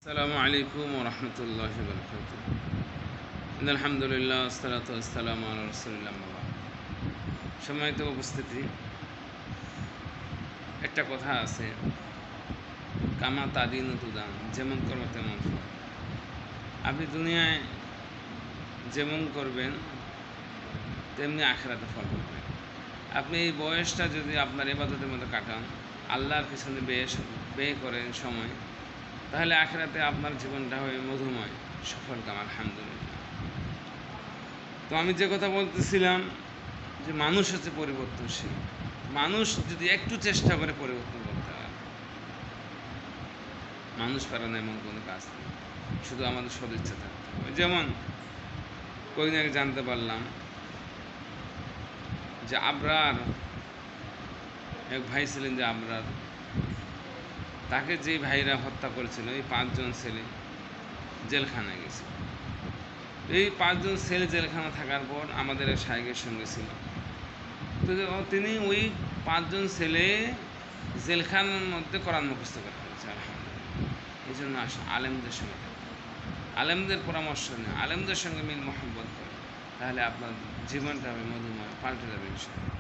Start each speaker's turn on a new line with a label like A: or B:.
A: আসসালামু আলাইকুম ওয়া রাহমাতুল্লাহি ওয়া বারাকাতুহু। আলহামদুলিল্লাহ ওয়াসসালাতু ওয়াসসালামু আলা রাসূলিল্লাহ আম্মা বা'দ। সম্মানিত উপস্থিতি, একটা কথা আছে, কামা তাদিনু তুদান, যেমন করো তেমন ফল। আপনি দুনিয়ায় যেমন করবেন তেমনি আখিরাতে ফল পাবেন। আপনি এই বয়সটা যদি আপনার ইবাদতের মধ্যে কাটান, আল্লাহর পিছনে ব্যয় করেন সময়, তাহলে আখিরাতে আপনার জীবনটা হবে মধুময়, সফলকাম। আলহামদুলিল্লাহ। তো আমি যে কথা বলতেছিলাম যে মানুষ হচ্ছে পরিবর্তনশীল। মানুষ যদি একটু চেষ্টা করে পরিবর্তন করতে পারে, মানুষ পারে না এমন কোনো কাজ নেই, শুধু আমাদের সদিচ্ছা থাকতে হবে। যেমন কয়েকদিন আগে জানতে পারলাম যে আবরার এক ভাই ছিলেন, যে আবরার, তাকে যেই ভাইরা হত্যা করেছিল, এই 5জন ছেলে জেলখানায় গেছিল। এই 5জন ছেলে জেলখানা থাকার পর আমাদের এক শায়েখের সঙ্গে ছিল। তো তিনি ওই 5জন ছেলে জেলখানার মধ্যে কোরআন মুখস্থ করে ফেলেছে। আলহামদুলিল্লাহ। এই জন্য আলেমদের সঙ্গে আলেমদের পরামর্শ নেই, আলেমদের সঙ্গে মিল মহব্বত করে, তাহলে আপনার জীবনটা হবে মধুময়, পাল্টে যাবে ইনশাআল্লাহ।